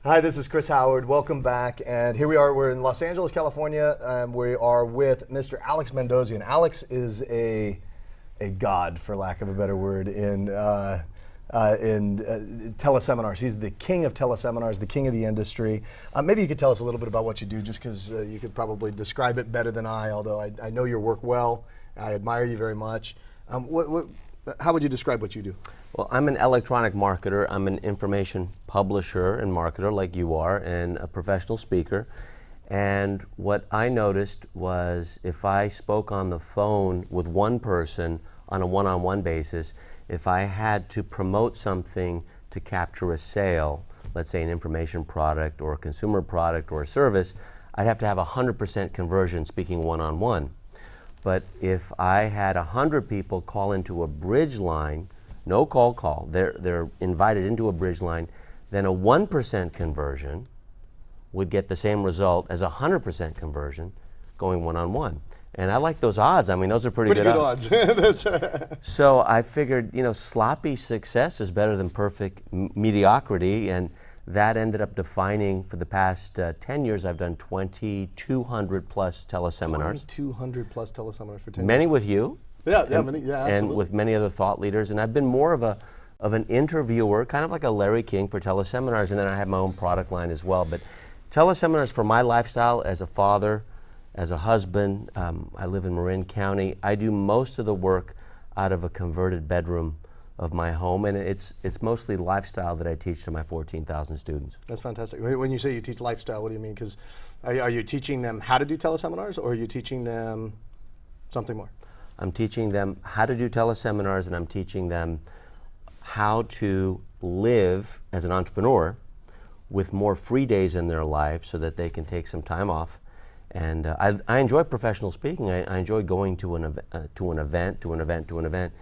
Hi, this is Chris Howard. Welcome back. And here we are. We're in Los Angeles, California. We are with Mr. Alex Mandossian. Alex is a god, for lack of a better word, in teleseminars. He's the king of teleseminars, the king of the industry. Maybe you could tell us a little bit about what you do, just because you could probably describe it better than I, although I know your work well. I admire you very much. How would you describe what you do? Well, I'm an electronic marketer. I'm an information publisher and marketer like you are, and a professional speaker. And what I noticed was if I spoke on the phone with one person on a one-on-one basis, if I had to promote something to capture a sale, let's say an information product or a consumer product or a service, I'd have to have 100% conversion speaking one-on-one. But if I had 100 people call into a bridge line, no call, they're invited into a bridge line, then a 1% conversion would get the same result as 100% conversion going one-on-one. And I like those odds. I mean, those are pretty good odds. So I figured, sloppy success is better than perfect mediocrity, and that ended up defining, for the past 10 years, I've done 2,200 plus teleseminars. 2,200 plus teleseminars for 10 years. Many with you. Yeah, absolutely. And with many other thought leaders. And I've been more of an interviewer, kind of like a Larry King for teleseminars, and then I have my own product line as well. But teleseminars for my lifestyle as a father, as a husband, I live in Marin County. I do most of the work out of a converted bedroom of my home, and it's mostly lifestyle that I teach to my 14,000 students. That's fantastic. When you say you teach lifestyle, what do you mean? Because are you teaching them how to do teleseminars, or are you teaching them something more? I'm teaching them how to do teleseminars, and I'm teaching them how to live as an entrepreneur with more free days in their life so that they can take some time off. And I enjoy professional speaking. I enjoy going to an event.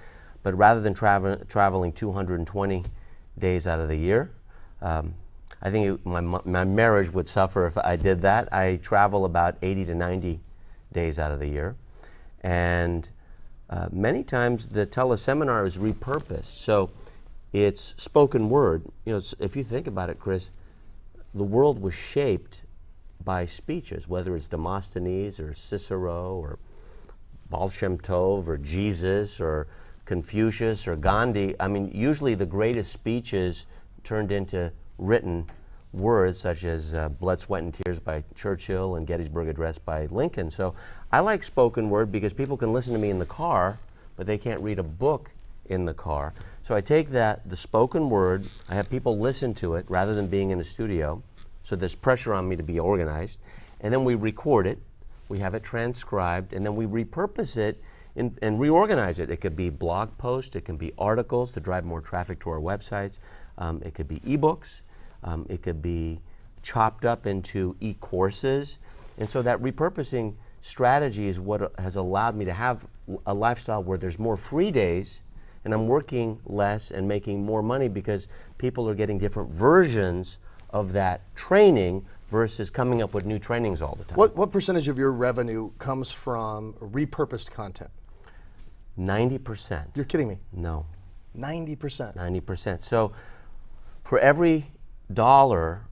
But rather than traveling 220 days out of the year, I think my marriage would suffer if I did that. I travel about 80 to 90 days out of the year. And many times the teleseminar is repurposed. So it's spoken word. If you think about it, Chris, the world was shaped by speeches, whether it's Demosthenes or Cicero or Baal Shem Tov or Jesus or Confucius or Gandhi. I mean, usually the greatest speeches turned into written words, such as Blood, Sweat, and Tears by Churchill and Gettysburg Address by Lincoln. So I like spoken word because people can listen to me in the car, but they can't read a book in the car. So I take the spoken word, I have people listen to it rather than being in a studio, so there's pressure on me to be organized, and then we record it, we have it transcribed, and then we repurpose it and reorganize it. It could be blog posts, it can be articles to drive more traffic to our websites, it could be ebooks, it could be chopped up into e-courses. And so that repurposing strategy is what has allowed me to have a lifestyle where there's more free days and I'm working less and making more money because people are getting different versions of that training versus coming up with new trainings all the time. What percentage of your revenue comes from repurposed content? 90%. You're kidding me? No. 90%? 90%. So for every dollar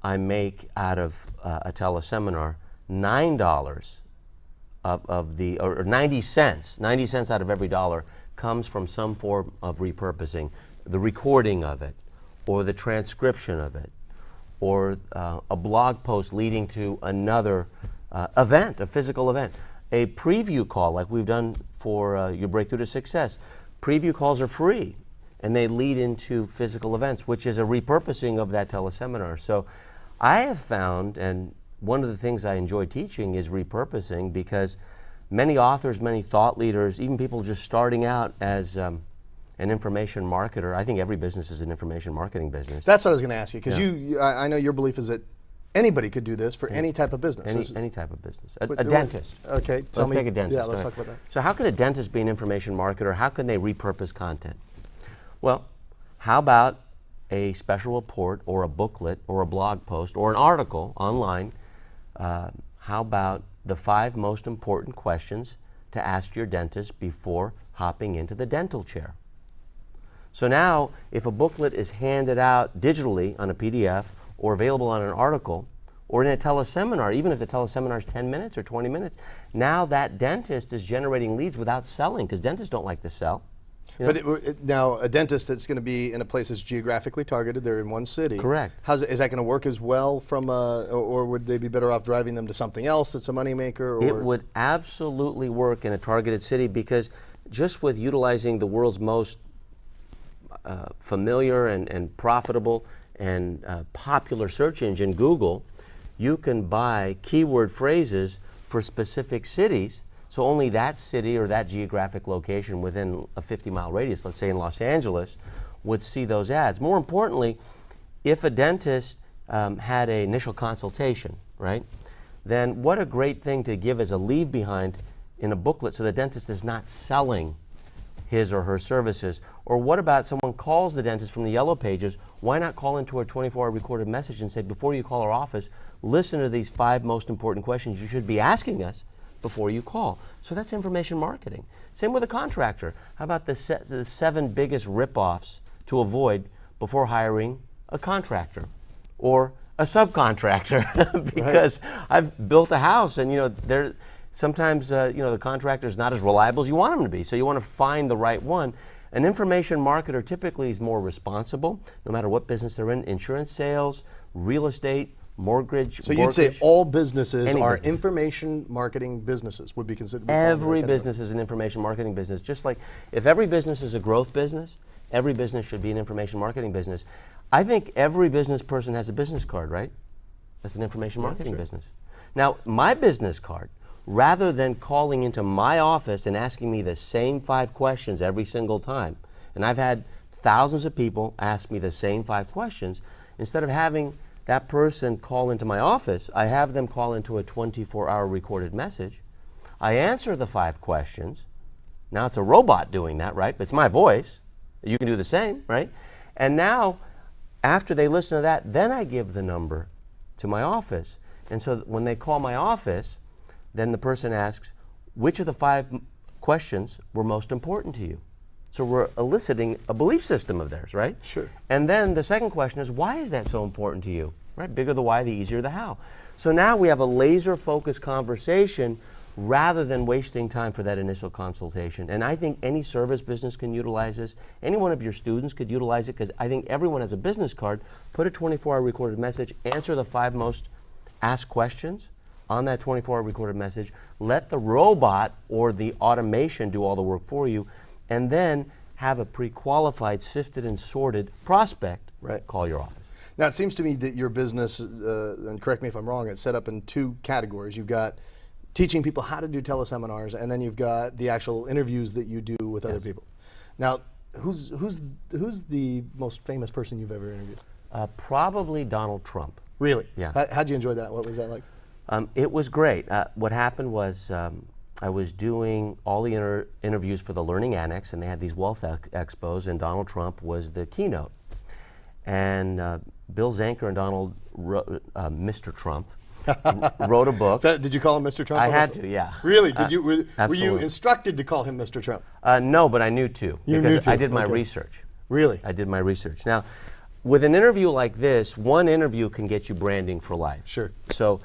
I make out of a teleseminar, $9 or 90 cents out of every dollar comes from some form of repurposing, the recording of it, or the transcription of it, or a blog post leading to another event, a physical event. A preview call like we've done for your Breakthrough to Success. Preview calls are free and they lead into physical events, which is a repurposing of that teleseminar. So I have found, and one of the things I enjoy teaching is repurposing, because many authors, many thought leaders, even people just starting out as an information marketer. I think every business is an information marketing business. That's what I was going to ask you, because I know your belief is that anybody could do this for any type of business. Any type of business. A dentist. Okay. Let's take a dentist. Yeah, let's talk about that. So how could a dentist be an information marketer? How can they repurpose content? Well, how about a special report or a booklet or a blog post or an article online? How about the 5 most important questions to ask your dentist before hopping into the dental chair? So now, if a booklet is handed out digitally on a PDF or available on an article, or in a teleseminar, even if the teleseminar is 10 minutes or 20 minutes, now that dentist is generating leads without selling, because dentists don't like to sell. You know? But now a dentist that's going to be in a place that's geographically targeted, they're in one city. Correct. Is that going to work as well from, or would they be better off driving them to something else that's a moneymaker? It would absolutely work in a targeted city, because just with utilizing the world's most familiar and profitable and popular search engine, Google, you can buy keyword phrases for specific cities, so only that city or that geographic location within a 50-mile radius, let's say in Los Angeles, would see those ads. More importantly, if a dentist had an initial consultation, right, then what a great thing to give as a leave behind in a booklet, so the dentist is not selling his or her services. Or what about someone calls the dentist from the yellow pages? Why not call into a 24-hour recorded message and say, before you call our office, listen to these 5 most important questions you should be asking us before you call. So that's information marketing. Same with a contractor. How about the 7 biggest rip-offs to avoid before hiring a contractor or a subcontractor? Because I've built a house, and sometimes the contractor is not as reliable as you want him to be, so you want to find the right one. An information marketer typically is more responsible, no matter what business they're in: insurance sales, real estate, mortgage. So you'd say all businesses Any are business. information marketing businesses, would be considered. Every business is an information marketing business. Just like if every business is a growth business, every business should be an information marketing business. I think every business person has a business card, right? That's an information marketing business. Now, my business card, rather than calling into my office and asking me the same 5 questions every single time, and I've had thousands of people ask me the same 5 questions, instead of having that person call into my office, I have them call into a 24-hour recorded message. I answer the 5 questions. Now it's a robot doing that, right? But it's my voice. You can do the same, right? And now, after they listen to that, then I give the number to my office. And so when they call my office, then the person asks, which of the 5 questions were most important to you? So we're eliciting a belief system of theirs, right? Sure. And then the second question is, why is that so important to you? Right? Bigger the why, the easier the how. So now we have a laser-focused conversation rather than wasting time for that initial consultation. And I think any service business can utilize this. Any one of your students could utilize it, because I think everyone has a business card. Put a 24-hour recorded message, answer the 5 most asked questions on that 24-hour recorded message. Let the robot or the automation do all the work for you, and then have a pre-qualified, sifted and sorted prospect call your office. Now, it seems to me that your business, and correct me if I'm wrong, it's set up in 2 categories. You've got teaching people how to do teleseminars, and then you've got the actual interviews that you do with other people. Now, who's the most famous person you've ever interviewed? Probably Donald Trump. Really? Yeah. How'd you enjoy that? What was that like? It was great. What happened was I was doing all the interviews for the Learning Annex, and they had these wealth expos, and Donald Trump was the keynote. And Bill Zanker and Donald, Mr. Trump, wrote a book. So, did you call him Mr. Trump? I had to, yeah. Really? Did you? Were you absolutely. instructed to call him Mr. Trump? No, but I knew to. You because knew to. I did my Okay. research. Really? I did my research. Now, with an interview like this, one interview can get you branding for life. Sure. So,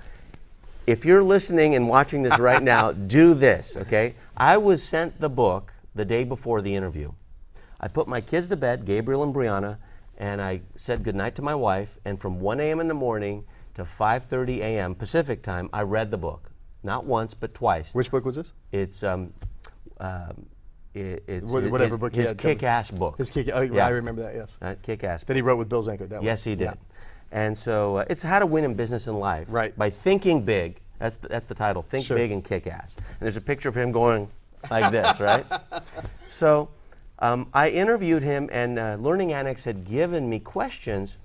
if you're listening and watching this right now, do this, okay? I was sent the book the day before the interview. I put my kids to bed, Gabriel and Brianna, and I said goodnight to my wife, and from 1 a.m. in the morning to 5:30 a.m. Pacific time, I read the book. Not once, but twice. Which book was this? It's Whatever book he his had coming. kick-ass book. His kick. Oh, Yeah. I remember that. Yes. Kick-ass. That he wrote with Bill Zanker. That Yes, one. he did. Yeah. And so it's how to win in business and life. Right. By thinking big. That's the title. Think Sure. big and kick ass. And there's a picture of him going like this, right? So I interviewed him, and Learning Annex had given me questions,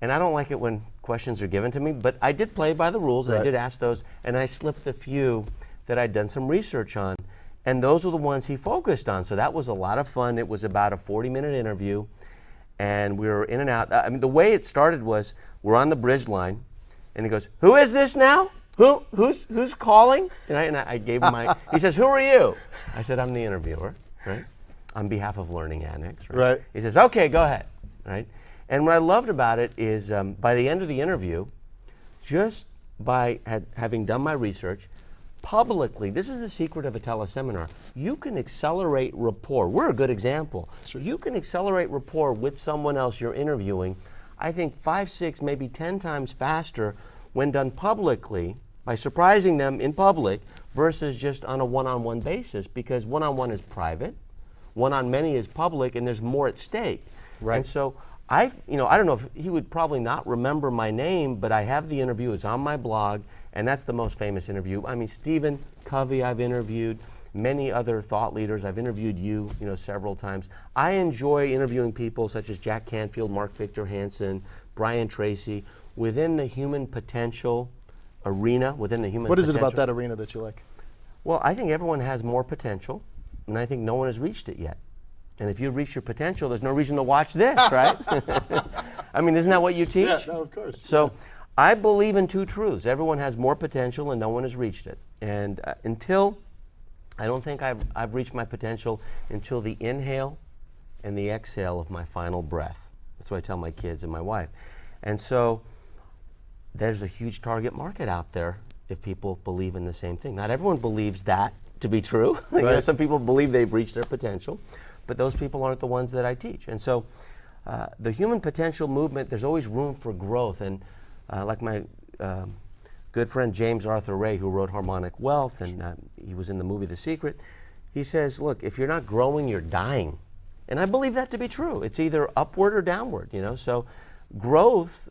and I don't like it when questions are given to me, but I did play by the rules, and I Right. did ask those, and I slipped a few that I'd done some research on, and those were the ones he focused on. So that was a lot of fun. It was about a 40-minute interview, and we were in and out. I mean, the way it started was we're on the bridge line, and he goes, "Who is this now? Who's calling?" And I gave him my. He says, "Who are you?" I said, "I'm the interviewer, right? On behalf of Learning Annex, right?" Right. He says, "Okay, go ahead," right? And what I loved about it is by the end of the interview, just by having done my research, publicly, this is the secret of a teleseminar, you can accelerate rapport. We're a good example. Sure. You can accelerate rapport with someone else you're interviewing, I think 5, 6, maybe 10 times faster when done publicly, by surprising them in public, versus just on a one-on-one basis, because one-on-one is private, one-on-many is public, and there's more at stake. Right. And so I don't know if he would probably not remember my name, but I have the interview. It's on my blog, and that's the most famous interview. I mean, Stephen Covey I've interviewed, many other thought leaders. I've interviewed you, several times. I enjoy interviewing people such as Jack Canfield, Mark Victor Hansen, Brian Tracy, within the human potential arena, within the human What is it potential. about that arena that you like? Well, I think everyone has more potential, and I think no one has reached it yet. And if you reach your potential, there's no reason to watch this, right? I mean, isn't that what you teach? Yeah, no, of course. So I believe in two truths. Everyone has more potential and no one has reached it. And I don't think I've reached my potential until the inhale and the exhale of my final breath. That's what I tell my kids and my wife. And so there's a huge target market out there if people believe in the same thing. Not everyone believes that to be true. Right. Some people believe they've reached their potential, but those people aren't the ones that I teach. And so the human potential movement, there's always room for growth. And like my good friend James Arthur Ray, who wrote Harmonic Wealth, and he was in the movie The Secret, he says, look, if you're not growing, you're dying. And I believe that to be true. It's either upward or downward, So growth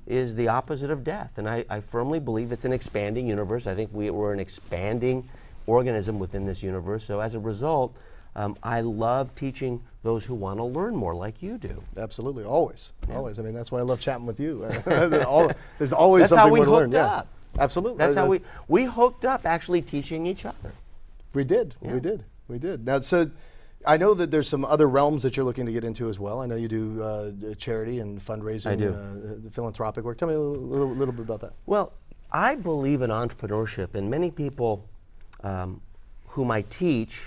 is the opposite of death. And I firmly believe it's an expanding universe. I think we're an expanding organism within this universe. So as a result, I love teaching those who want to learn more, like you do. Absolutely, always, always. I mean, that's why I love chatting with you. There's always That's how something we more to learn. hooked Yeah, up. absolutely. That's how we hooked up, actually teaching each other. We did. Yeah. We did. Now, so I know that there's some other realms that you're looking to get into as well. I know you do charity and fundraising. I do. Philanthropic work. Tell me a little bit about that. Well, I believe in entrepreneurship, and many people whom I teach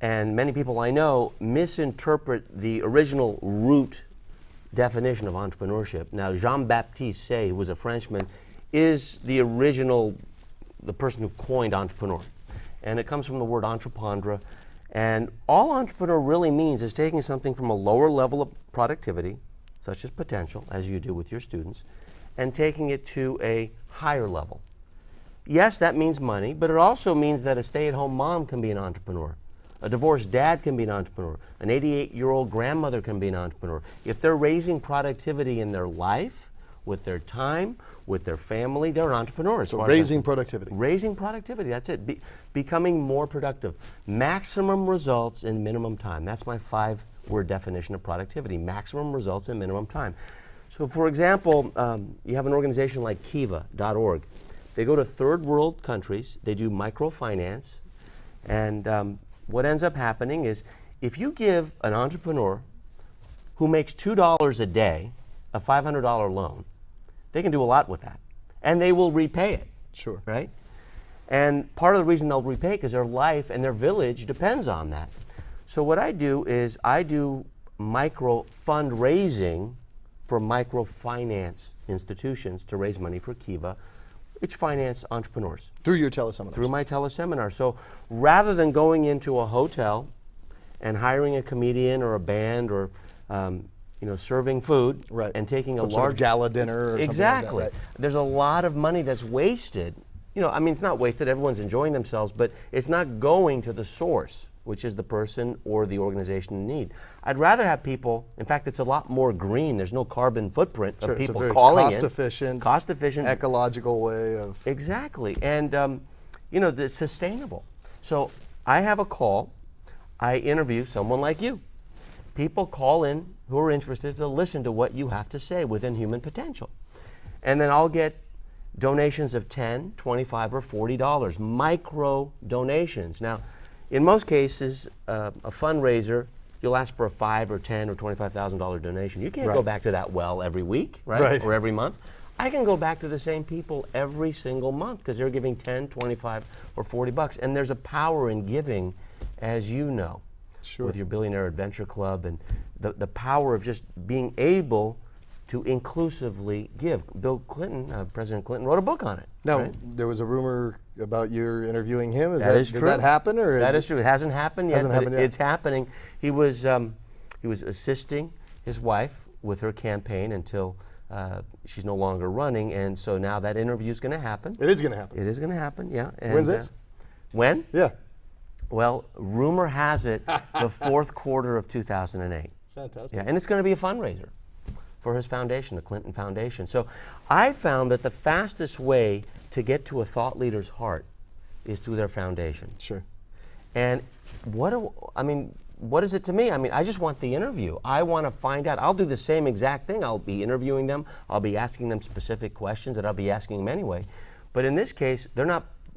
and many people I know misinterpret the original root definition of entrepreneurship. Now, Jean-Baptiste Say, who was a Frenchman, is the person who coined entrepreneur. And it comes from the word entreprendre. And all entrepreneur really means is taking something from a lower level of productivity, such as potential, as you do with your students, and taking it to a higher level. Yes, that means money, but it also means that a stay-at-home mom can be an entrepreneur. A divorced dad can be an entrepreneur. An 88-year-old grandmother can be an entrepreneur. If they're raising productivity in their life, with their time, with their family, they're an entrepreneur. So raising productivity. Raising productivity, that's it. Becoming more productive. Maximum results in minimum time. That's my 5-word definition of productivity. Maximum results in minimum time. So for example, you have an organization like Kiva.org. They go to third world countries, they do microfinance, and what ends up happening is if you give an entrepreneur who makes $2 a day a $500 loan, they can do a lot with that. And they will repay it. Sure. Right? And part of the reason they'll repay it is their life and their village depends on that. So what I do is I do micro fundraising for microfinance institutions to raise money for Kiva, which finance entrepreneurs. Through your teleseminars. Through my teleseminar. So rather than going into a hotel and hiring a comedian or a band or serving food Right. and taking Some a sort large of gala dinner or exactly. something like that, right. There's a lot of money that's wasted. It's not wasted, everyone's enjoying themselves, but it's not going to the source, which is the person or the organization in need. I'd rather have people, in fact, it's a lot more green. There's no carbon footprint Sure, of people it's a very calling cost in. Efficient. Ecological way of... Exactly, and it's sustainable. So I have a call, I interview someone like you. People call in who are interested to listen to what you have to say within human potential. And then I'll get donations of $10, $25, or $40, micro donations. Now, in most cases, a fundraiser, you'll ask for a $5 or $10 or $25,000 donation. You can't Right. go back to that well every week, right? Or every month. I can go back to the same people every single month because they're giving 10, 25, or $40. And there's a power in giving, as you know, Sure. with your Billionaire Adventure Club. And the power of just being able to inclusively give. Bill Clinton, President Clinton, wrote a book on it. Now, right? there was a rumor about you interviewing him. That is did true. that happen? Or that is true. It hasn't happened yet, Hasn't but happened yet. it's happening. He was assisting his wife with her campaign until she's no longer running, and so now that interview is going to happen. It is going to happen. It is going to happen, yeah. And, When's this? When? Yeah. Well, rumor has it the fourth quarter of 2008. Fantastic. Yeah, and it's going to be a fundraiser for his foundation, the Clinton Foundation. So I found that the fastest way to get to a thought leader's heart is through their foundation. Sure. And what is it to me? I mean, I just want the interview. I want to find out. I'll do the same exact thing. I'll be interviewing them. I'll be asking them specific questions that I'll be asking them anyway. But in this case,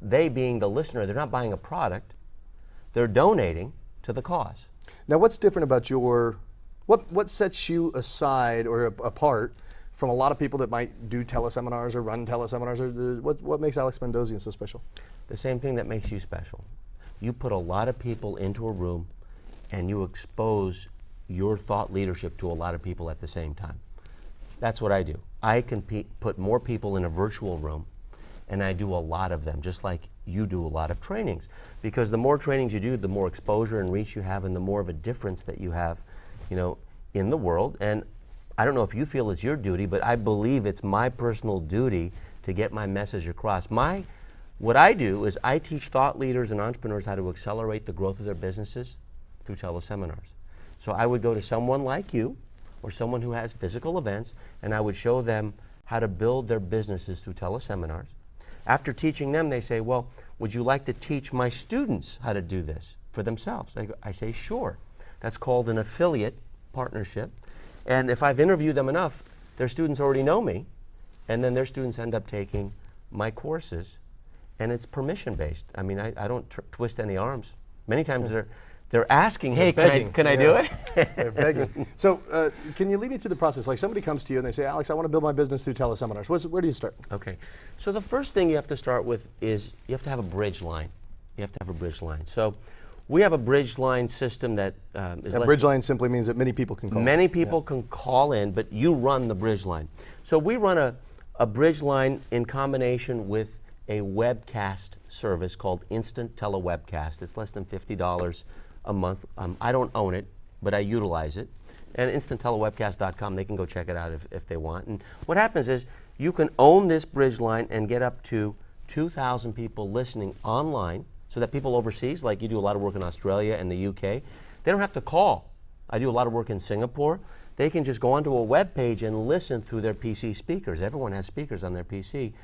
they being the listener, they're not buying a product. They're donating to the cause. Now, what's different about what sets you aside or apart from a lot of people that might do teleseminars or run teleseminars? Or what makes Alex Mandossian so special? The same thing that makes you special. You put a lot of people into a room and you expose your thought leadership to a lot of people at the same time. That's what I do. I can put more people in a virtual room, and I do a lot of them, just like you do a lot of trainings. Because the more trainings you do, the more exposure and reach you have, and the more of a difference that you have, in the world. And I don't know if you feel it's your duty, but I believe it's my personal duty to get my message across. What I do is I teach thought leaders and entrepreneurs how to accelerate the growth of their businesses through teleseminars. So I would go to someone like you or someone who has physical events, and I would show them how to build their businesses through teleseminars. After teaching them, they say, well, would you like to teach my students how to do this for themselves? I say, sure. That's called an affiliate partnership. And if I've interviewed them enough, their students already know me, and then their students end up taking my courses, and it's permission-based. I mean, I don't twist any arms. Many times they're asking, hey, can I do it? They're begging. So can you lead me through the process? Like somebody comes to you and they say, Alex, I want to build my business through teleseminars. Where do you start? Okay. So the first thing you have to start with is you have to have a bridge line. You have to have a bridge line. So we have a bridge line system that is... A bridge line simply means that many people can call. Many people can call in, but you run the bridge line. So we run a bridge line in combination with a webcast service called Instant Telewebcast. It's less than $50 a month. I don't own it, but I utilize it. And instanttelewebcast.com, they can go check it out if they want. And what happens is you can own this bridge line and get up to 2,000 people listening online, so that people overseas, like you do a lot of work in Australia and the UK, they don't have to call. I do a lot of work in Singapore. They can just go onto a web page and listen through their PC speakers. Everyone has speakers on their PC.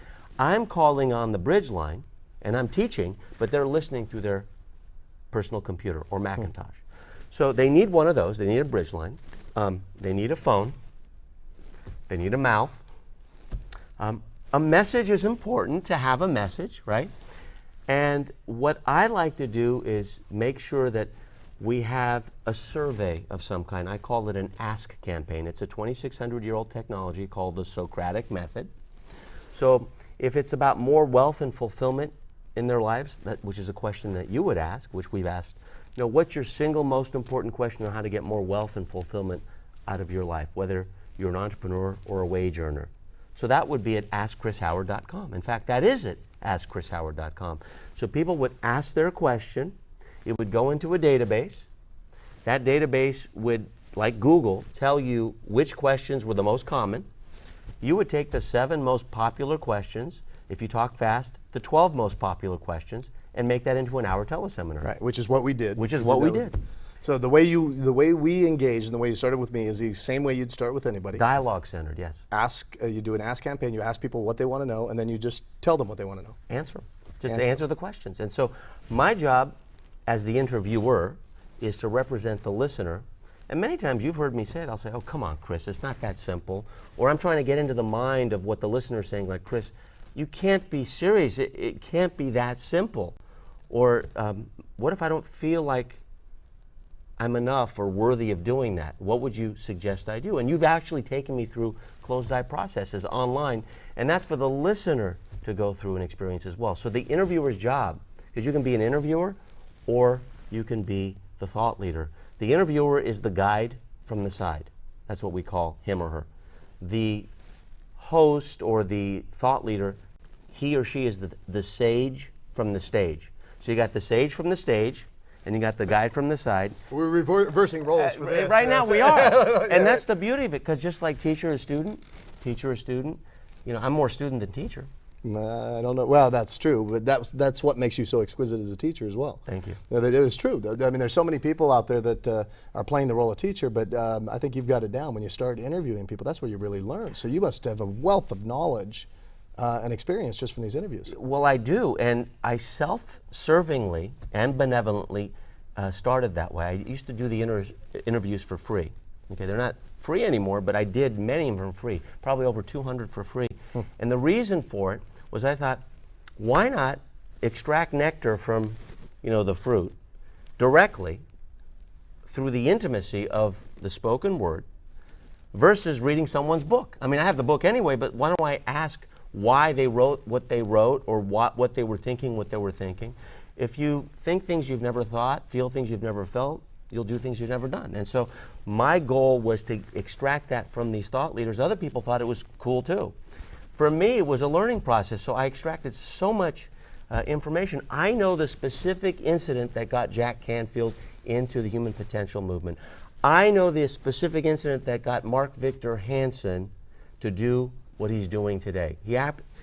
I'm calling on the bridge line, and I'm teaching, but they're listening through their personal computer or Macintosh. So they need one of those. They need a bridge line. They need a phone. They need a mouth. A message is important to have a message, right? And what I like to do is make sure that we have a survey of some kind. I call it an Ask campaign. It's a 2,600-year-old technology called the Socratic method. So if it's about more wealth and fulfillment in their lives, which is a question that you would ask, which we've asked, what's your single most important question on how to get more wealth and fulfillment out of your life, whether you're an entrepreneur or a wage earner? So that would be at AskChrisHoward.com. In fact, that is at AskChrisHoward.com. So people would ask their question. It would go into a database. That database would, like Google, tell you which questions were the most common. You would take the 7 most popular questions, if you talk fast, the 12 most popular questions, and make that into an hour teleseminar. Right, which is what we did. Which is what we did. So the way we engaged and the way you started with me is the same way you'd start with anybody. Dialogue centered, yes. You do an ask campaign, you ask people what they want to know, and then you just tell them what they want to know. Answer them. Just answer the questions. And so my job as the interviewer is to represent the listener. And many times you've heard me say it, I'll say, oh, come on, Chris, it's not that simple. Or I'm trying to get into the mind of what the listener is saying, like, Chris, you can't be serious. It can't be that simple. Or what if I don't feel like I'm enough or worthy of doing that? What would you suggest I do? And you've actually taken me through closed-eye processes online, and that's for the listener to go through and experience as well. So the interviewer's job, because you can be an interviewer or you can be the thought leader. The interviewer is the guide from the side. That's what we call him or her. The host or the thought leader, he or she is the sage from the stage. So you got the sage from the stage, and you got the guide from the side. We're reversing roles for this. Right now we are. And that's the beauty of it, because just like teacher or student, I'm more student than teacher. I don't know. Well, that's true, but that's what makes you so exquisite as a teacher as well. Thank you. It is true. I mean, there's so many people out there that are playing the role of teacher, but I think you've got it down. When you start interviewing people, that's where you really learn. So you must have a wealth of knowledge and experience just from these interviews. Well, I do, and I self-servingly and benevolently started that way. I used to do the interviews for free. Okay, they're not free anymore, but I did many of them for free, probably over 200 for free. And the reason for it was I thought, why not extract nectar from, the fruit directly through the intimacy of the spoken word versus reading someone's book? I mean, I have the book anyway, but why don't I ask why they wrote what they wrote, or what they were thinking, what they were thinking? If you think things you've never thought, feel things you've never felt, you'll do things you've never done. And so my goal was to extract that from these thought leaders. Other people thought it was cool too. For me, it was a learning process, so I extracted so much information. I know the specific incident that got Jack Canfield into the human potential movement. I know the specific incident that got Mark Victor Hansen to do what he's doing today.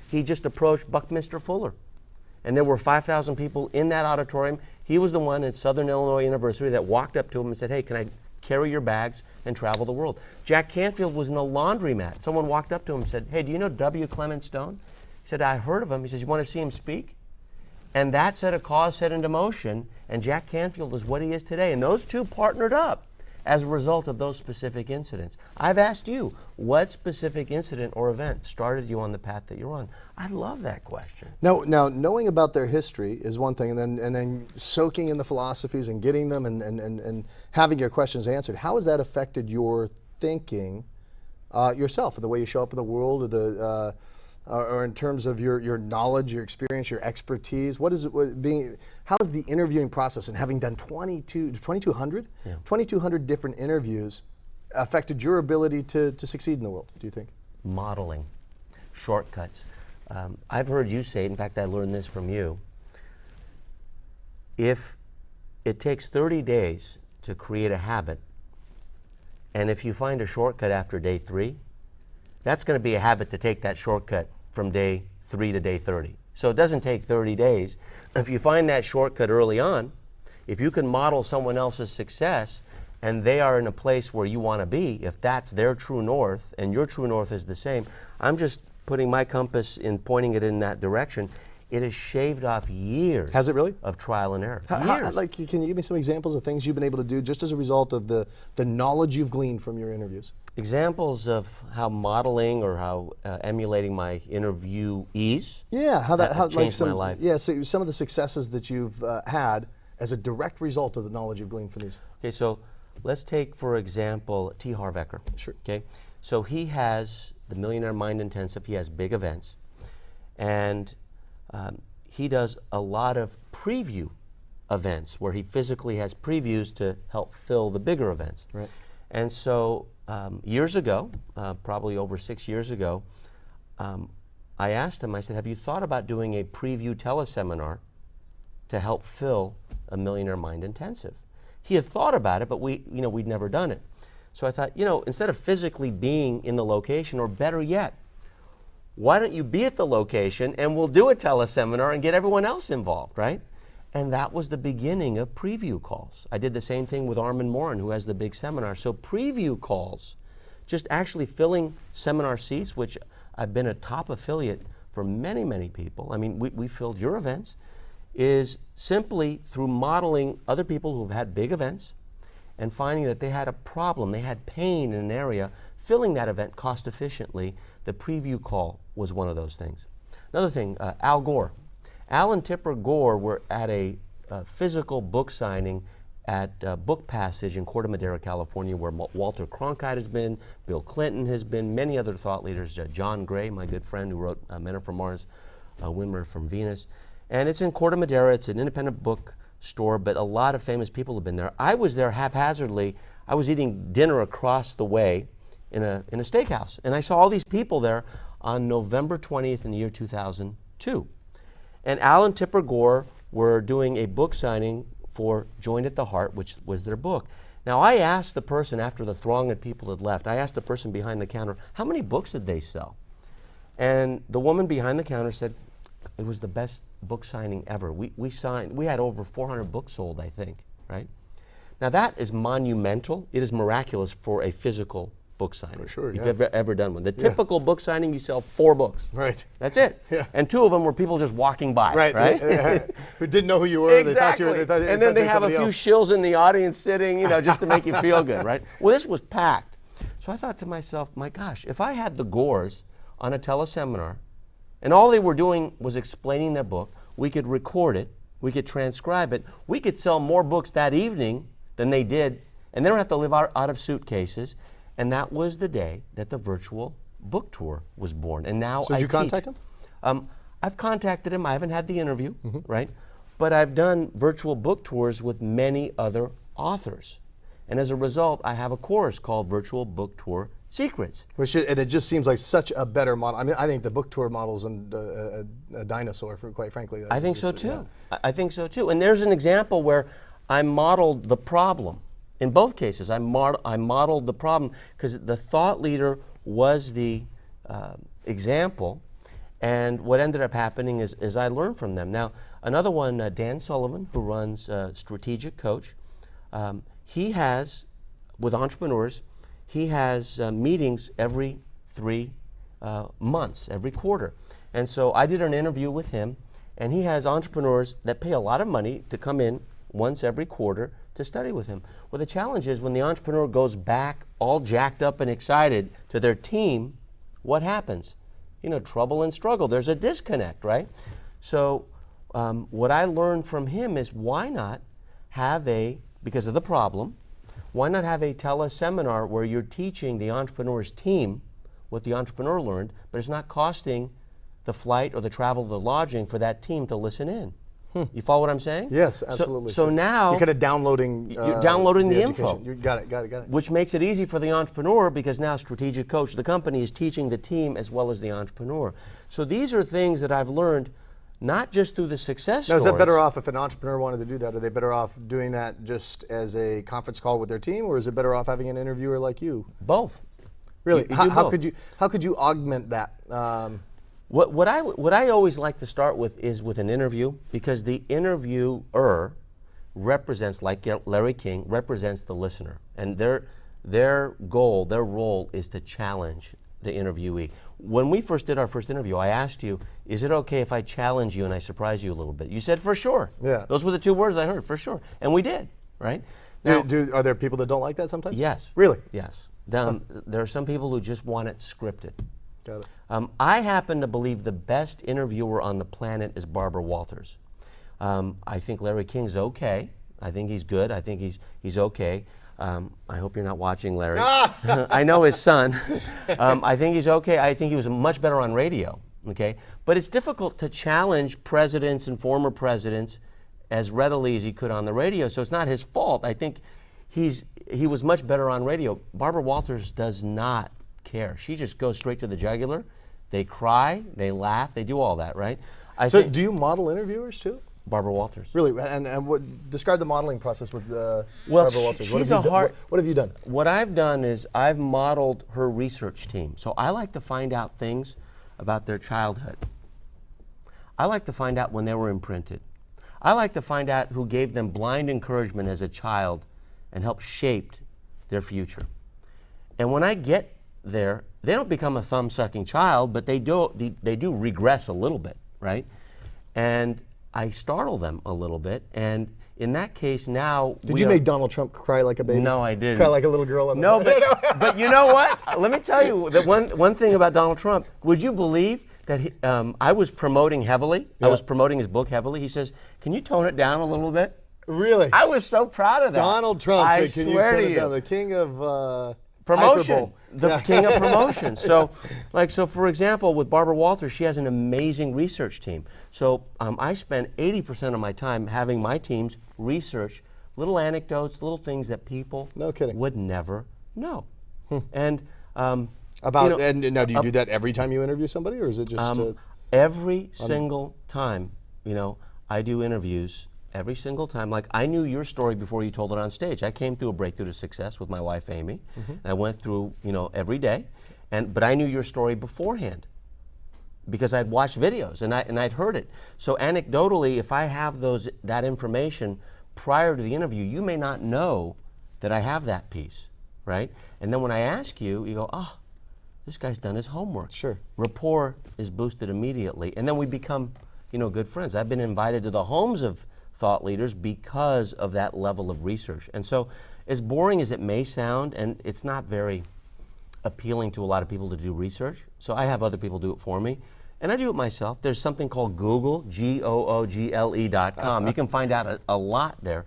He just approached Buckminster Fuller, and there were 5,000 people in that auditorium. He was the one at Southern Illinois University that walked up to him and said, "Hey, can I carry your bags and travel the world?" Jack Canfield was in a laundromat. Someone walked up to him and said, "Hey, do you know W. Clement Stone?" He said, "I heard of him." He says, "You want to see him speak?" And that set a cause set into motion, and Jack Canfield is what he is today. And those two partnered up as a result of those specific incidents. I've asked you, what specific incident or event started you on the path that you're on? I love that question. Now, knowing about their history is one thing, and then soaking in the philosophies and getting them and having your questions answered. How has that affected your thinking yourself, and the way you show up in the world, or in terms of your knowledge, your experience, your expertise? How is the interviewing process, and having done 2,200 different interviews, affected your ability to succeed in the world, do you think? Modeling, shortcuts. I've heard you say, in fact, I learned this from you, if it takes 30 days to create a habit, and if you find a shortcut after day 3, that's going to be a habit to take that shortcut from day 3 to day 30. So it doesn't take 30 days. If you find that shortcut early on, if you can model someone else's success, and they are in a place where you want to be, if that's their true north and your true north is the same, I'm just putting my compass in, pointing it in that direction. It has shaved off years. Has it really? Of trial and error. Years. Can you give me some examples of things you've been able to do just as a result of the knowledge you've gleaned from your interviews? Examples of how modeling or how emulating my interviewees. Yeah, how changed my life. Yeah, so some of the successes that you've had as a direct result of the knowledge you've gleaned from these. Okay, so let's take, for example, T. Harv Eker. Sure. Okay, so he has the Millionaire Mind Intensive. He has big events, and he does a lot of preview events where he physically has previews to help fill the bigger events. Right. And so years ago, probably over 6 years ago, I asked him, I said, have you thought about doing a preview teleseminar to help fill a Millionaire Mind Intensive? He had thought about it, but we'd never done it. So I thought, instead of physically being in the location, or better yet, why don't you be at the location and we'll do a teleseminar and get everyone else involved, right? And that was the beginning of preview calls. I did the same thing with Armin Morin, who has the big seminar. So preview calls, just actually filling seminar seats, which I've been a top affiliate for many, many people. I mean, we filled your events, is simply through modeling other people who've had big events and finding that they had a problem, they had pain in an area, filling that event cost efficiently. The preview call was one of those things. Another thing, Al Gore. Al and Tipper Gore were at a physical book signing at Book Passage in Corte Madera, California, where Walter Cronkite has been, Bill Clinton has been, many other thought leaders, John Gray, my good friend who wrote Men Are From Mars, Women Are From Venus. And it's in Corte Madera. It's an independent book store, but a lot of famous people have been there. I was there haphazardly. I was eating dinner across the way in a steakhouse, and I saw all these people there on November 20th in the year 2002. And Alan Tipper Gore were doing a book signing for Joined at the Heart, which was their book. Now I asked the person, after the throng of people had left, I asked the person behind the counter, how many books did they sell? And the woman behind the counter said, it was the best book signing ever. We had over 400 books sold, I think, right? Now that is monumental. It is miraculous for a physical book signing. For sure, If yeah. you've ever done one. The typical book signing, you sell 4 books. Right. That's it. Yeah. And 2 of them were people just walking by. Right. Who didn't know who you were. Exactly. And then they have a few shills in the audience sitting, just to make you feel good, right? Well, this was packed. So I thought to myself, my gosh, if I had the Gores on a teleseminar, and all they were doing was explaining their book, we could record it, we could transcribe it, we could sell more books that evening than they did, and they don't have to live out of suitcases. And that was the day that the virtual book tour was born. And now So did you contact him? I've contacted him. I haven't had the interview, right? But I've done virtual book tours with many other authors. And as a result, I have a course called Virtual Book Tour Secrets. And it just seems like such a better model. I mean, I think the book tour model's a dinosaur, quite frankly. I think so too. I think so too. And there's an example where I modeled the problem. In both cases, I modeled the problem because the thought leader was the example, and what ended up happening is I learned from them. Now, another one, Dan Sullivan, who runs Strategic Coach, he has, with entrepreneurs, he has meetings every 3 months, every quarter. And so I did an interview with him, and he has entrepreneurs that pay a lot of money to come in once every quarter to study with him. Well, the challenge is when the entrepreneur goes back all jacked up and excited to their team, what happens? Trouble and struggle. There's a disconnect, right? So what I learned from him is why not have because of the problem, why not have a teleseminar where you're teaching the entrepreneur's team what the entrepreneur learned, but it's not costing the flight or the travel or the lodging for that team to listen in. You follow what I'm saying? Yes, absolutely. So now you're kind of downloading. You're downloading the info. You got it. Which makes it easy for the entrepreneur because now Strategic Coach, the company, is teaching the team as well as the entrepreneur. So these are things that I've learned not just through the success stories. Now, is that better off if an entrepreneur wanted to do that? Are they better off doing that just as a conference call with their team, or is it better off having an interviewer like you? Both. Really? You How both. could you augment that? What I always like to start with is with an interview, because the interviewer represents, like Larry King, represents the listener, and their goal, their role is to challenge the interviewee. When we first did our first interview, I asked you, is it okay if I challenge you and I surprise you a little bit? You said, for sure. Yeah. Those were the 2 words I heard, for sure. And we did, right? Now, Are there people that don't like that sometimes? yes. Really? Yes. There are some people who just want it scripted. Got it. I happen to believe the best interviewer on the planet is Barbara Walters. I think Larry King's okay. I think he's good. I think he's okay. I hope you're not watching Larry. I know his son. I think he's okay. I think he was much better on radio. Okay, but it's difficult to challenge presidents and former presidents as readily as he could on the radio. So it's not his fault. I think he was much better on radio. Barbara Walters does not care. She just goes straight to the jugular. They cry, they laugh, they do all that, right? So do you model interviewers too? Barbara Walters. Really? And describe the modeling process with Barbara Walters. She's what have you done? What I've done is I've modeled her research team. So I like to find out things about their childhood. I like to find out when they were imprinted. I like to find out who gave them blind encouragement as a child and helped shape their future. And when I get there, they don't become a thumb-sucking child, but they do regress a little bit, right? And I startle them a little bit, and in that case now... Did you make Donald Trump cry like a baby? No, I didn't. Cry like a little girl? No, but you know what? Let me tell you that one thing about Donald Trump. Would you believe that I was promoting heavily? Yeah. I was promoting his book heavily. He says, "Can you tone it down a little bit?" Really? I was so proud of that. Donald Trump, I can swear you to you, down, the king of promotion, the king of promotion. So for example, with Barbara Walters, she has an amazing research team. So I spend 80% of my time having my teams research little anecdotes, little things that people No kidding. would never know. And About and now, do you do that every time you interview somebody, or is it just every single time, I do interviews every single time. Like, I knew your story before you told it on stage. I came through a breakthrough to success with my wife, Amy, and I went through, every day, but I knew your story beforehand because I'd watched videos and I'd heard it. So anecdotally, if I have that information prior to the interview, you may not know that I have that piece, right? And then when I ask you, you go, oh, this guy's done his homework. Sure. Rapport is boosted immediately, and then we become, good friends. I've been invited to the homes of thought leaders because of that level of research. And so, as boring as it may sound, and it's not very appealing to a lot of people to do research, so I have other people do it for me, and I do it myself. There's something called Google, Google.com. You can find out a lot there.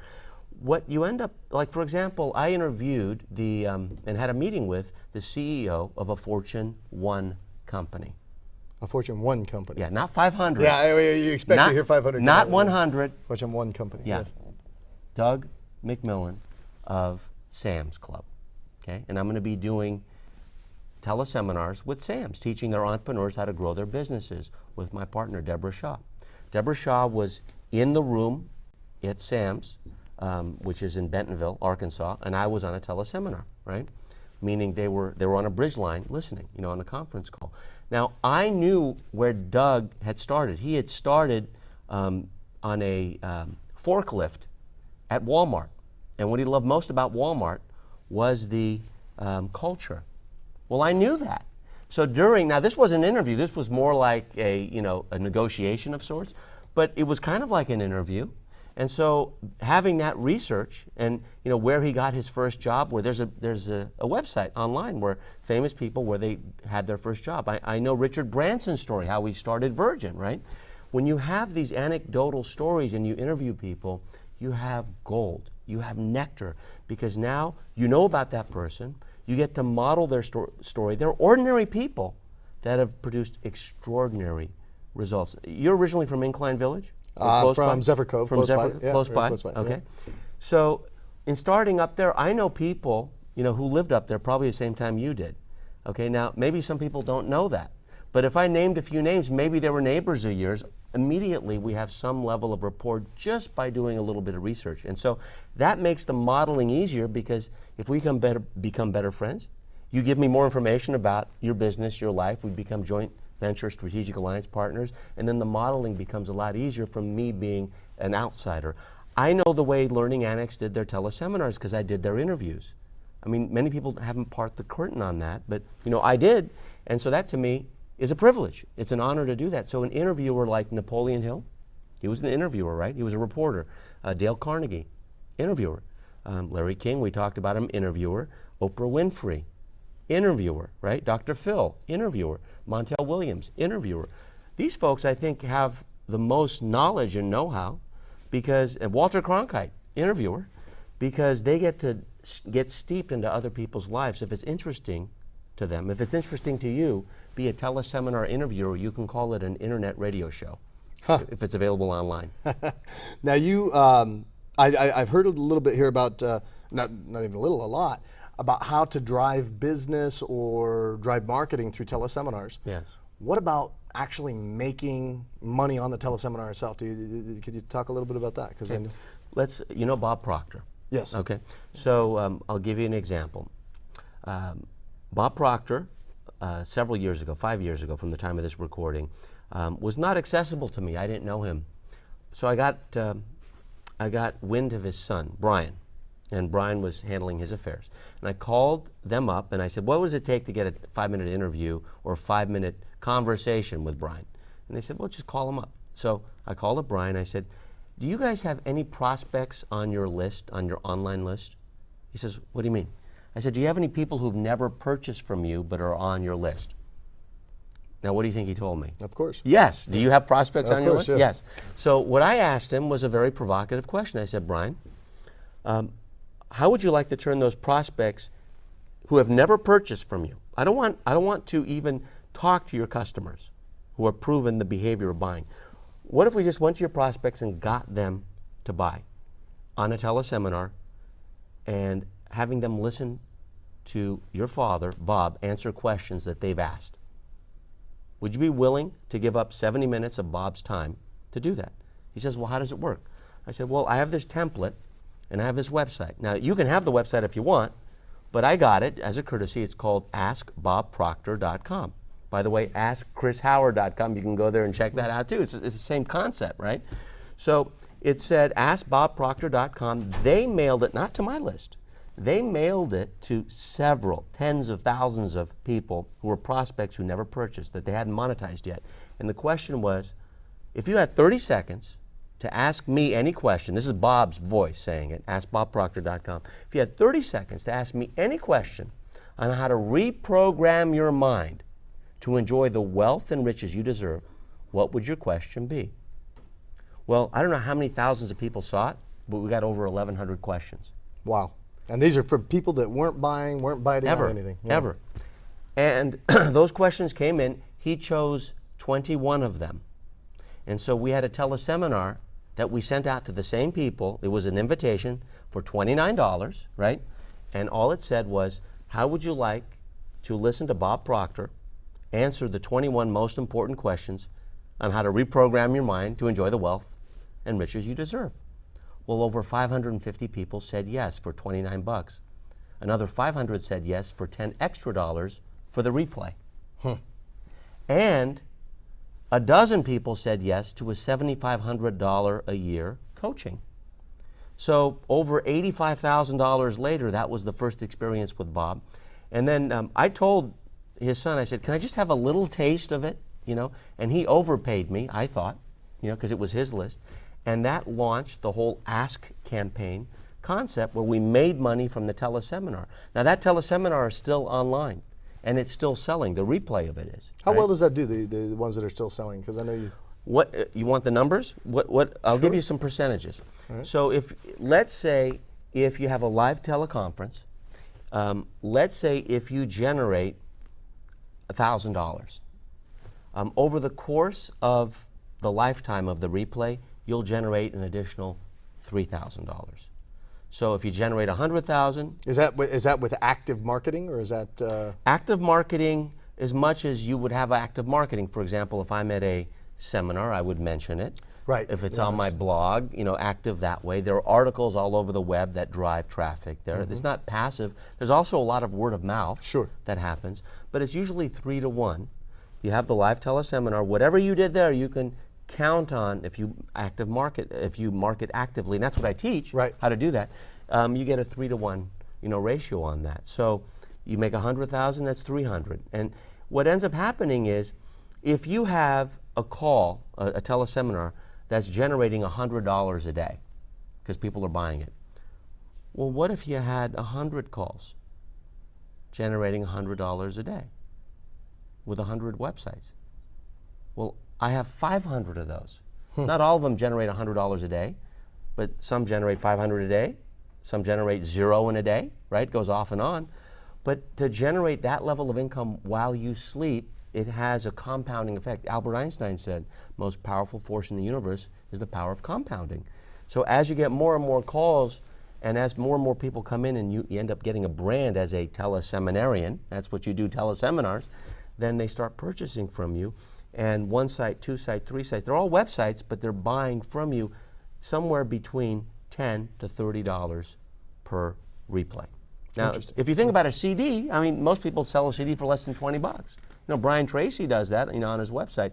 What you end up, like, for example, I interviewed and had a meeting with the CEO of a Fortune 1 company. a Fortune 1 company? Yeah, not 500. Yeah, you expect to hear 500. Not 100. Fortune 1 company, Yeah. yes. Doug McMillan of Sam's Club. Okay, and I'm going to be doing teleseminars with Sam's, teaching their entrepreneurs how to grow their businesses with my partner, Deborah Shaw. Deborah Shaw was in the room at Sam's, which is in Bentonville, Arkansas, and I was on a teleseminar, right? Meaning they were on a bridge line listening, on a conference call. Now, I knew where Doug had started. He had started on a forklift at Walmart. And what he loved most about Walmart was the culture. Well, I knew that. So now this wasn't an interview. This was more like a negotiation of sorts. But it was kind of like an interview. And so having that research and where he got his first job, where there's a website online where famous people, where they had their first job. I know Richard Branson's story, how he started Virgin, right? When you have these anecdotal stories and you interview people, you have gold, you have nectar, because now you know about that person, you get to model their story. They're ordinary people that have produced extraordinary results. You're originally from Incline Village? From Zephyr Cove, From Zephyr, close by. Okay. Yeah. So in starting up there, I know people, who lived up there probably the same time you did. Okay, now maybe some people don't know that. But if I named a few names, maybe they were neighbors of yours, immediately we have some level of rapport just by doing a little bit of research. And so that makes the modeling easier, because if we become better friends, you give me more information about your business, your life, we become joint venture strategic alliance partners, and then the modeling becomes a lot easier from me being an outsider. I know the way Learning Annex did their teleseminars because I did their interviews. I mean, many people haven't part the curtain on that, but I did, and so that to me is a privilege. It's an honor to do that. So an interviewer like Napoleon Hill, he was an interviewer, right? He was a reporter. Dale Carnegie, interviewer. Larry King, we talked about him, interviewer. Oprah Winfrey, interviewer, right? Dr. Phil, interviewer. Montel Williams, interviewer. These folks, I think, have the most knowledge and know-how, and Walter Cronkite, interviewer, because they get to get steeped into other people's lives. If it's interesting to them, if it's interesting to you, be a teleseminar interviewer. You can call it an internet radio show, if it's available online. Now I've heard a little bit here about, not even a little, a lot, about how to drive business or drive marketing through teleseminars. Yes. What about actually making money on the teleseminar itself? Could you talk a little bit about that? Because Let's, Bob Proctor. Yes. Okay. So I'll give you an example. Bob Proctor, several years ago, 5 years ago from the time of this recording, was not accessible to me. I didn't know him. So I got wind of his son, Brian, and Brian was handling his affairs. And I called them up and I said, what does it take to get a 5-minute interview or a 5-minute conversation with Brian? And they said, well, just call him up. So I called up Brian. I said, do you guys have any prospects on your list, on your online list? He says, what do you mean? I said, do you have any people who've never purchased from you but are on your list? Now, what do you think he told me? Of course. Yes. Do you have prospects on your list? Yeah. Yes. So what I asked him was a very provocative question. I said, Brian, how would you like to turn those prospects who have never purchased from you? I don't want to even talk to your customers who have proven the behavior of buying. What if we just went to your prospects and got them to buy on a teleseminar and having them listen to your father, Bob, answer questions that they've asked. Would you be willing to give up 70 minutes of Bob's time to do that? He says, well, how does it work? I said, well, I have this template and I have this website. Now, you can have the website if you want, but I got it as a courtesy. It's called askbobproctor.com. By the way, askchrishoward.com. You can go there and check that out too. It's the same concept, right? So it said askbobproctor.com. They mailed it, not to my list. They mailed it to several, tens of thousands of people who were prospects who never purchased, that they hadn't monetized yet. And the question was, if you had 30 seconds to ask me any question, this is Bob's voice saying it, askbobproctor.com. If you had 30 seconds to ask me any question on how to reprogram your mind to enjoy the wealth and riches you deserve, what would your question be? Well, I don't know how many thousands of people saw it, but we got over 1,100 questions. Wow. And these are from people that weren't biting Ever, on anything. Yeah. ever. And those questions came in. He chose 21 of them. And so we had a teleseminar that we sent out to the same people. It was an invitation for $29, right? And all it said was, how would you like to listen to Bob Proctor answer the 21 most important questions on how to reprogram your mind to enjoy the wealth and riches you deserve? Well, over 550 people said yes for 29 bucks. Another 500 said yes for 10 extra dollars for the replay. And a dozen people said yes to a $7,500 a year coaching. So over $85,000 later, that was the first experience with Bob. And then I told his son, I said, can I just have a little taste of it? You know, and he overpaid me, I thought, you know, because it was his list. And that launched the whole Ask campaign concept where we made money from the teleseminar. Now that teleseminar is still online and it's still selling. The replay of it is. How right? well does that do, the ones that are still selling? Because I know you... What you want the numbers? I'll Sure. give you some percentages. Right. So let's say if you have a live teleconference, let's say if you generate $1,000, over the course of the lifetime of the replay, you'll generate an additional $3,000. So if you generate $100,000, Is that with active marketing, or is that... active marketing, as much as you would have active marketing. For example, if I'm at a seminar, I would mention it. Right. If it's Yeah, on my that's- blog, you know, active that way. There are articles all over the web that drive traffic there. It's not passive. There's also a lot of word of mouth Sure. that happens, but it's usually 3 to 1. You have the live teleseminar. Whatever you did there, you can count on if you market actively, and that's what I teach, Right. how to do that. You get a 3 to 1, you know, ratio on that. So you make 100,000, that's 300. And what ends up happening is, if you have a call, a teleseminar that's generating $100 a day, because people are buying it. Well, what if you had 100 calls generating $100 a day with 100 websites? Well, I have 500 of those. Not all of them generate $100 a day, but some generate 500 a day, some generate 0 in a day, right? Goes off and on. But to generate that level of income while you sleep, it has a compounding effect. Albert Einstein said, most powerful force in the universe is the power of compounding. So as you get more and more calls, and as more and more people come in and you end up getting a brand as a teleseminarian, that's what you do, teleseminars, then they start purchasing from you. And 1 site, 2 site, 3 sites, they're all websites, but they're buying from you somewhere between $10 to $30 per replay. Now, Interesting. if you think about a CD, I mean, most people sell a CD for less than 20 bucks. You know, Brian Tracy does that, you know, on his website.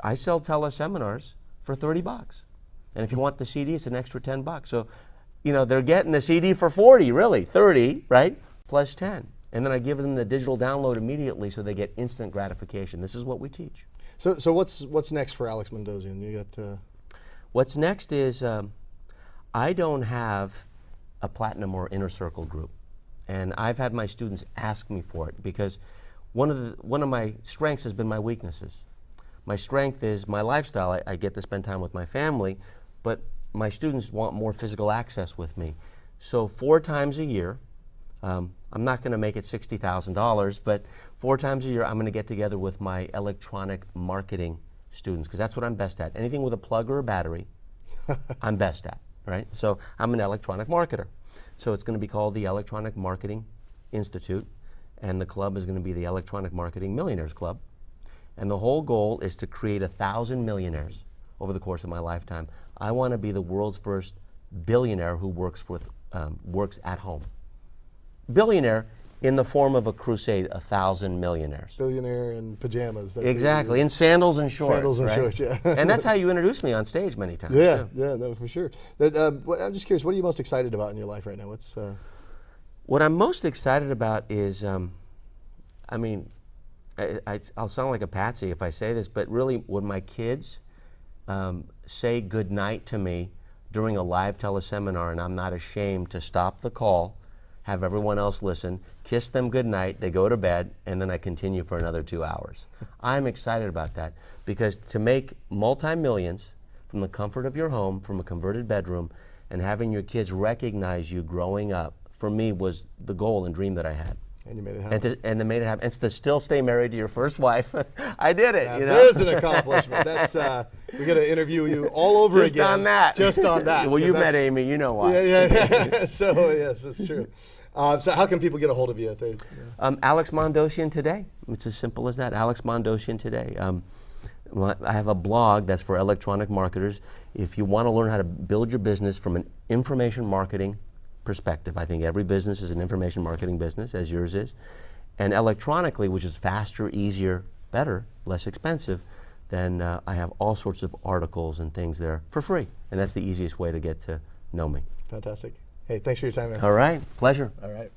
I sell teleseminars for 30 bucks. And if you want the CD, it's an extra 10 bucks. So, you know, they're getting the CD for 40, really, 30, right? Plus 10. And then I give them the digital download immediately so they get instant gratification. This is what we teach. So what's next for Alex Mandossian? You got... What's next is I don't have a platinum or inner circle group. And I've had my students ask me for it because one of my strengths has been my weaknesses. My strength is my lifestyle. I get to spend time with my family, but my students want more physical access with me. So 4 times a year, I'm not going to make it $60,000, but 4 times a year I'm going to get together with my electronic marketing students, because that's what I'm best at. Anything with a plug or a battery, I'm best at, right? So I'm an electronic marketer. So it's going to be called the Electronic Marketing Institute, and the club is going to be the Electronic Marketing Millionaires Club. And the whole goal is to create 1,000 millionaires over the course of my lifetime. I want to be the world's first billionaire who works at home. Billionaire in the form of a crusade, 1,000 millionaires. Billionaire in pajamas. That's Exactly, in sandals and shorts. Sandals and right? shorts, yeah. And that's how you introduced me on stage many times. Yeah, too. yeah, no, for sure. I'm just curious, what are you most excited about in your life right now? What I'm most excited about is, I'll sound like a patsy if I say this, but really when my kids say goodnight to me during a live teleseminar, and I'm not ashamed to stop the call, have everyone else listen, kiss them goodnight, they go to bed, and then I continue for another 2 hours. I'm excited about that because to make multi-millions from the comfort of your home, from a converted bedroom, and having your kids recognize you growing up, for me was the goal and dream that I had. And you made it happen. And they made it happen. And to still stay married to your first wife, I did it. Yeah, you know? there's an accomplishment. That's we got to interview you all over Just again. on that. Just on that. Well, you 'cause met that's- Amy, you know why. Yeah. So yes, that's true. So how can people get a hold of you? If they, Alex Mandossian Today. It's as simple as that. Alex Mandossian Today. I have a blog that's for electronic marketers. If you want to learn how to build your business from an information marketing perspective, I think every business is an information marketing business, as yours is, and electronically, which is faster, easier, better, less expensive, then I have all sorts of articles and things there for free, and that's the easiest way to get to know me. Fantastic. Hey, thanks for your time, man. All right, pleasure. All right.